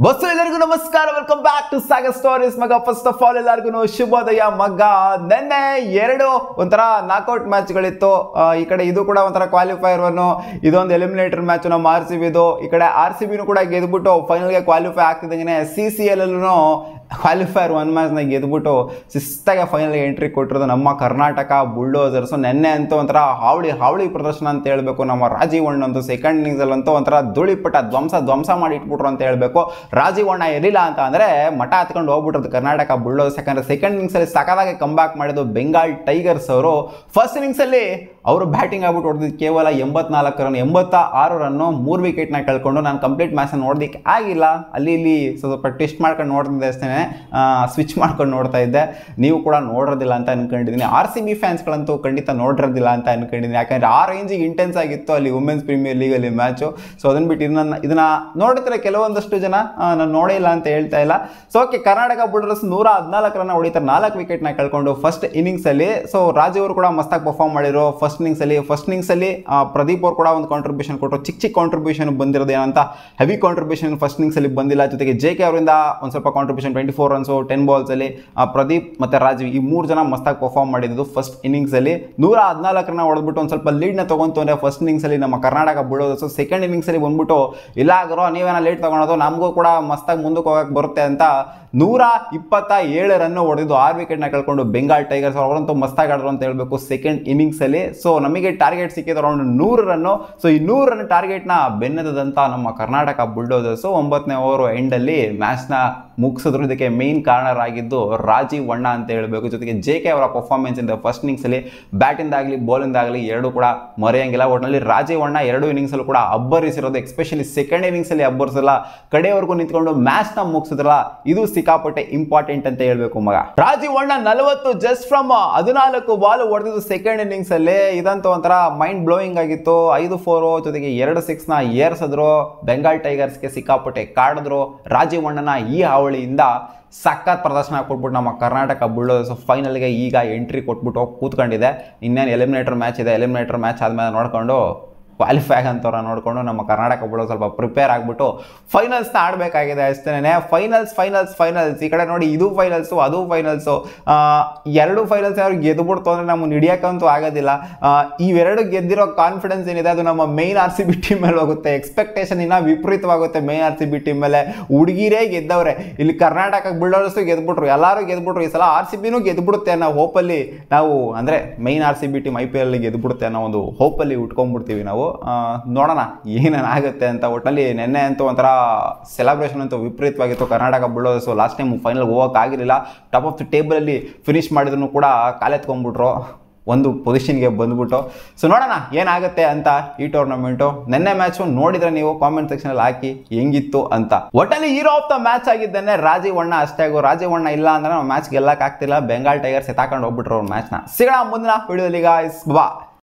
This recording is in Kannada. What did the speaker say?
ಬಸ್ಸು ಎಲ್ಲರಿಗೂ ನಮಸ್ಕಾರ, welcome back to Sagar stories ಮಗ. ಫಸ್ಟ್ ಆಫ್ ಆಲ್ ಎಲ್ಲರಿಗೂ ಶುಭೋದಯ ಮಗ. ನೆನ್ನೆ ಎರಡು ಒಂಥರ ನಾಕ್ಔಟ್ ಮ್ಯಾಚ್ಗಳಿತ್ತು. ಈ ಕಡೆ ಇದು ಕೂಡ ಒಂಥರ ಕ್ವಾಲಿಫೈರ್ ಒನ್, ಇದೊಂದು ಎಲಿಮಿನೇಟರ್ ಮ್ಯಾಚ್ ನಮ್ಮ RCBದು. ಈ ಕಡೆ RCBನೂ ಕೂಡ ಗೆದ್ಬಿಟ್ಟು ಫೈನಲ್ಗೆ ಕ್ವಾಲಿಫೈ ಆಗ್ತಿದ್ದಂಗೆ CCL ಅಲ್ಲೂ ಕ್ವಾಲಿಫೈರ್ 1 ಮ್ಯಾಚ್ನ ಗೆದ್ಬಿಟ್ಟು ಶಿಸ್ತಾಗಿ ಫೈನಲ್ಗೆ ಎಂಟ್ರಿ ಕೊಟ್ಟಿರೋದು ನಮ್ಮ ಕರ್ನಾಟಕ ಬುಲ್ಡೋಸರ್ಸ್. ನೆನ್ನೆ ಅಂತೂ ಒಂಥರ ಹಾವಳಿ ಪ್ರದರ್ಶನ ಅಂತ ಹೇಳ್ಬೇಕು. ನಮ್ಮ ರಾಜೀವ್ ಅಣ್ಣ ಅಂತೂ ಸೆಕೆಂಡ್ ಇನ್ನಿಂಗ್ಸಲ್ಲಂತೂ ಒಂಥರ ಧೂಳಿಪಟ ಧ್ವಂಸ ಮಾಡಿ ಇಟ್ಬಿಟ್ರು ಅಂತ ಹೇಳ್ಬೇಕು. ರಾಜೀವ್ ಅಣ್ಣ ಇರಲಿಲ್ಲ ಅಂತ ಅಂದರೆ ಮಠ ಹತ್ಕೊಂಡು ಹೋಗ್ಬಿಟ್ರದು ಕರ್ನಾಟಕ ಬುಲ್ಡೋಸರ್ಸ್. ಯಾಕಂದರೆ ಸೆಕೆಂಡ್ ಇನ್ನಿಂಗ್ಸಲ್ಲಿ ಸಖತ್ತಾಗಿ ಕಂಬ್ಯಾಕ್ ಮಾಡಿದ್ದು ಬೆಂಗಾಲ್ ಟೈಗರ್ಸ್ ಅವರು. ಫಸ್ಟ್ ಇನ್ನಿಂಗ್ಸಲ್ಲಿ ಅವರು ಬ್ಯಾಟಿಂಗ್ ಆಗ್ಬಿಟ್ಟು ಹೊಡೆದಿದ್ದು ಕೇವಲ 84 ರನ್, 86 ರನ್ನು, 3 ವಿಕೆಟ್ನ ಕಳ್ಕೊಂಡು. ನಾನು ಕಂಪ್ಲೀಟ್ ಮ್ಯಾಚ್ನ ನೋಡೋದಕ್ಕೆ ಆಗಿಲ್ಲ, ಅಲ್ಲಿ ಇಲ್ಲಿ ಸ್ವಲ್ಪ ಟೆಸ್ಟ್ ಮಾಡ್ಕೊಂಡು ನೋಡ್ತಿದ್ದೆ ಅಷ್ಟೇ, ಸ್ವಿಚ್ ಮಾಡ್ಕೊಂಡು ನೋಡ್ತಾ ಇದ್ದೆ. ನೀವು ಕೂಡ ನೋಡಿರೋದಿಲ್ಲ ಅಂತ ಅನ್ಕೊಂಡಿದ್ದೀನಿ. RCB ಫ್ಯಾನ್ಸ್ಗಳಂತೂ ಖಂಡಿತ ನೋಡಿರೋದಿಲ್ಲ ಅಂತ ಅನ್ಕೊಂಡಿದ್ದೀನಿ. ಯಾಕಂದರೆ ಆ ರೇಂಜಿಗೆ ಇಂಟೆನ್ಸ್ ಆಗಿತ್ತು ಅಲ್ಲಿ women's premier legally match. So ಅದನ್ನು ಬಿಟ್ಟು ಇದನ್ನ ನೋಡ್ತಾರೆ ಕೆಲವೊಂದಷ್ಟು ಜನ, ನಾನು ನೋಡೇ ಇಲ್ಲ ಅಂತ ಹೇಳ್ತಾ ಇಲ್ಲ. ಸೊ ಓಕೆ, ಕರ್ನಾಟಕ ಬುಲ್ಡರ್ಸ್ 114 ರನ್ ಹೊಡಿತಾರೆ, 4 ವಿಕೆಟ್ನ ಕಳ್ಕೊಂಡು ಫಸ್ಟ್ ಇನ್ನಿಂಗ್ಸಲ್ಲಿ. ಸೊ ರಾಜು ಅವರು ಕೂಡ ಮಸ್ತಾಗಿ ಪರ್ಫಾರ್ಮ್ ಮಾಡಿರೋ ಫಸ್ಟ್ ಇನ್ನಿಂಗ್ಸಲ್ಲಿ. ಪ್ರದೀಪ್ ಅವರು ಕೂಡ ಒಂದು ಕಾಂಟ್ರಿಬ್ಯೂಷನ್ ಕೊಟ್ಟರು. ಚಿಕ್ಕ ಕಾಂಟ್ರಿಬ್ಯೂಷನ್ ಬಂದಿರೋದು, ಏನಂತ ಹೆವಿ ಕಾಂಟ್ರಿಬ್ಯೂಷನ್ ಫಸ್ಟ್ ಇನ್ನಿಂಗ್ಸಲ್ಲಿ ಬಂದಿಲ್ಲ. ಜೊತೆಗೆ JK ಅವರಿಂದ ಒಂದು ಸ್ವಲ್ಪ ಕಾಂಟ್ರಿಬ್ಯೂಷನ್ 24 ರನ್ಸು 10 ಬಾಲ್ಸಲ್ಲಿ. ಪ್ರದೀಪ್ ಮತ್ತು ರಾಜು ಈ 3 ಜನ ಮಸ್ತಾಗಿ ಪರ್ಫಾರ್ಮ್ ಮಾಡಿದ್ದು ಫಸ್ಟ್ ಇನ್ನಿಂಗ್ಸಲ್ಲಿ. 114 ರನ್ ಹೊಡೆದ್ಬಿಟ್ಟು ಒಂದು ಸ್ವಲ್ಪ ಲೀಡ್ನ ತೊಗೊಂತು ಅಂದರೆ ಫಸ್ಟ್ ಇನ್ನಿಂಗ್ಸಲ್ಲಿ ನಮ್ಮ ಕರ್ನಾಟಕ ಬುಲ್ಡೋಸರ್ಸ್. ಸೆಕೆಂಡ್ ಇನ್ನಿಂಗ್ಸಲ್ಲಿ ಬಂದ್ಬಿಟ್ಟು ಇಲ್ಲ ಆಗರೋ ನೀವೇನೋ ಲೇಟ್ ತೊಗೊಳೋದು, ನಮಗೂ ಕೂಡ ಮಸ್ತಾಗಿ ಮುಂದಕ್ಕೆ ಹೋಗಕ್ಕೆ ಬರುತ್ತೆ ಅಂತ 127 ರನ್ ಹೊಡೆದಿದ್ದು, 6 ವಿಕೆಟ್ನ ಕಳ್ಕೊಂಡು ಬೆಂಗಾಲ್ ಟೈಗರ್ಸ್. ಅವರಂತೂ ಮಸ್ತಾಗಿ ಆಡಿದ್ರು ಅಂತ ಹೇಳಬೇಕು ಸೆಕೆಂಡ್ ಇನ್ನಿಂಗ್ಸಲ್ಲಿ. ಸೊ ನಮಗೆ ಟಾರ್ಗೆಟ್ ಸಿಕ್ಕಿದ್ದು ಅರೌಂಡ್ 100 ರನ್ನು. ಸೊ ಈ 100 ರನ್ ಟಾರ್ಗೆಟ್ನ ಬೆನ್ನದಂತ ನಮ್ಮ ಕರ್ನಾಟಕ ಬುಲ್ಡೋಸರ್ಸು 9ನೇ ಓವರ್ ಎಂಡಲ್ಲಿ ಮ್ಯಾಚ್ನ ಮುಗಿಸಿದ್ರು. ಇದಕ್ಕೆ ಮೇನ್ ಕಾರಣರಾಗಿದ್ದು ರಾಜೀವ್ ಅಣ್ಣ ಅಂತ ಹೇಳಬೇಕು. ಜೊತೆಗೆ JK ಅವರ ಪರ್ಫಾರ್ಮೆನ್ಸ್ ಇಂದ ಫಸ್ಟ್ ಇನ್ನಿಂಗ್ಸಲ್ಲಿ ಬ್ಯಾಟಿಂದಾಗಲಿ ಬೌಲಿಂದಾಗಲಿ ಎರಡೂ ಕೂಡ ಮರೆಯಂಗಿಲ್ಲ. ಒಟ್ಟಿನಲ್ಲಿ ರಾಜೀವ್ ಅಣ್ಣ 2 ಇನ್ನಿಂಗ್ಸಲ್ಲೂ ಕೂಡ ಅಬ್ಬರಿಸಿರೋದು, ಎಸ್ಪೆಷಲಿ ಸೆಕೆಂಡ್ ಇನ್ನಿಂಗ್ಸಲ್ಲಿ ಅಬ್ಬರಿಸಲ್ಲ, ಕಡೆಯವರೆಗೂ ನಿಂತ್ಕೊಂಡು ಮ್ಯಾಚ್ನ ಮುಗಿಸಿದ್ರಲ್ಲ, ಇದು ಸಿಕ್ಕಾಪಟ್ಟೆ ಇಂಪಾರ್ಟೆಂಟ್ ಅಂತ ಹೇಳ್ಬೇಕು ಮಗ. ರಾಜೀವ್ ಅಣ್ಣ 40 ಜಸ್ಟ್ ಫ್ರಮ್ 14 ಬಾಲ್ ಹೊಡೆದಿದ್ದು ಸೆಕೆಂಡ್ ಇನ್ನಿಂಗ್ಸ್ ಅಲ್ಲಿ. ಇದಂತೂ ಒಂಥರ ಮೈಂಡ್ ಬ್ಲೋಯಿಂಗ್ ಆಗಿತ್ತು. 5 4 ಜೊತೆಗೆ 2 6ನ ಏರ್ಸಿದ್ರು. ಬೆಂಗಾಲ್ ಟೈಗರ್ಸ್ಗೆ ಸಿಕ್ಕಾಪಟ್ಟೆ ಕಾಡಿದ್ರು. ರಾಜೀವ್ ಅಣ್ಣನ ಈ ಹಾವಳಿಯಿಂದ ಸಖತ್ ಪ್ರದರ್ಶನ ಕೊಟ್ಬಿಟ್ಟು ನಮ್ಮ ಕರ್ನಾಟಕ ಬುಲ್ಡೋಸರ್ಸ್ ಫೈನಲ್ಗೆ ಈಗ ಎಂಟ್ರಿ ಕೊಟ್ಬಿಟ್ಟು ಕೂತ್ಕೊಂಡಿದೆ. ಇನ್ನೇನು ಎಲಿಮಿನೇಟರ್ ಮ್ಯಾಚ್ ಇದೆ. ಎಲಿಮಿನೇಟರ್ ಮ್ಯಾಚ್ ಆದಮೇಲೆ ನೋಡಿಕೊಂಡು ಕ್ವಾಲಿಫೈ ಆಗಂತವ್ರ ನೋಡಿಕೊಂಡು ನಮ್ಮ ಕರ್ನಾಟಕ ಬುಲ್ಡೋಸರ್ಸ್ ಸ್ವಲ್ಪ ಪ್ರಿಪೇರ್ ಆಗಿಬಿಟ್ಟು ಫೈನಲ್ಸ್ನ ಆಡಬೇಕಾಗಿದೆ ಅಷ್ಟೇ. ಫೈನಲ್ಸ್ ಈ ಕಡೆ ನೋಡಿ, ಇದು ಫೈನಲ್ಸು ಅದು ಫೈನಲ್ಸು. 2 ಫೈನಲ್ಸ್ ಅವ್ರಿಗೆ ಗೆದ್ಬಿಡ್ತು ಅಂದರೆ ನಮಗೆ ಹಿಡಿಯೋಕ್ಕಂತೂ ಆಗೋದಿಲ್ಲ. ಇವೆರಡು ಗೆದ್ದಿರೋ ಕಾನ್ಫಿಡೆನ್ಸ್ ಏನಿದೆ ಅದು ನಮ್ಮ ಮೈನ್ RCB ಟೀಮ್ ಮೇಲೆ ಹೋಗುತ್ತೆ. ಎಕ್ಸ್ಪೆಕ್ಟೇಷನ್ ಇನ್ನೂ ವಿಪರೀತವಾಗುತ್ತೆ ಮೈನ್ RCB ಟೀಮ್ ಮೇಲೆ. ಹುಡುಗಿರೇ ಗೆದ್ದವ್ರೆ, ಇಲ್ಲಿ ಕರ್ನಾಟಕ ಬುಲ್ಡೋಸರ್ಸು ಗೆದ್ಬಿಟ್ರು, ಎಲ್ಲರೂ ಗೆದ್ಬಿಟ್ರು. ಈ ಸಲ RCBನೂ ಗೆದ್ಬಿಡುತ್ತೆ ಅನ್ನೋ ಹೋಪಲ್ಲಿ ನಾವು, ಅಂದರೆ ಮೈನ್ RCB ಟೀಮ್ IPL ಗೆದ್ಬಿಡುತ್ತೆ ಅನ್ನೋ ಒಂದು ಹೋಪಲ್ಲಿ ಉಟ್ಕೊಂಡ್ಬಿಡ್ತೀವಿ ನಾವು. ನೋಡೋಣ ಏನೇನಾಗುತ್ತೆ ಅಂತ. ಒಟ್ಟಲ್ಲಿ ನೆನ್ನೆ ಅಂತೂ ಒಂಥರ ಸೆಲೆಬ್ರೇಷನ್ ಅಂತೂ ವಿಪರೀತವಾಗಿತ್ತು Karnataka bulldozers. Last time final ಹೋಗೋಕ್ಕಾಗಿರಲಿಲ್ಲ. ಟಾಪ್ ಆಫ್ ದ ಟೇಬಲಲ್ಲಿ ಫಿನಿಶ್ ಮಾಡಿದ್ರು ಕೂಡ ಕಾಲೆತ್ಕೊಂಡ್ಬಿಟ್ರು, ಒಂದು ಪೊಸಿಷನ್ಗೆ ಬಂದ್ಬಿಟ್ಟು. ಸೊ ನೋಡೋಣ ಏನಾಗುತ್ತೆ ಅಂತ ಈ ಟೂರ್ನಮೆಂಟು. ನೆನ್ನೆ ಮ್ಯಾಚು ನೋಡಿದ್ರೆ ನೀವು ಕಾಮೆಂಟ್ ಸೆಕ್ಷನಲ್ಲಿ ಹಾಕಿ ಹೆಂಗಿತ್ತು ಅಂತ. ಒಟ್ಟಲ್ಲಿ ಹೀರೋ ಆಫ್ ದ ಮ್ಯಾಚ್ ಆಗಿದ್ದೇನೆ ರಾಜೀವ್ ಅಣ್ಣ ಅಷ್ಟೇ. ರಾಜೀವ್ ಅಣ್ಣ ಇಲ್ಲ ಅಂದ್ರೆ ನಾವು ಮ್ಯಾಚ್ ಗೆಲ್ಲಕ್ಕಾಗ್ತಿಲ್ಲ. ಬೆಂಗಾಲ್ ಟೈಗರ್ಸ್ ಎತ್ತಾಕೊಂಡು ಹೋಗ್ಬಿಟ್ರು ಅವ್ರ ಮ್ಯಾಚ್ನ. ಸಿಗೋಣ ಮುಂದಿನ ವಿಡಿಯೋದಲ್ಲಿ ಗಾಯ್ಸ್, ಬಾ.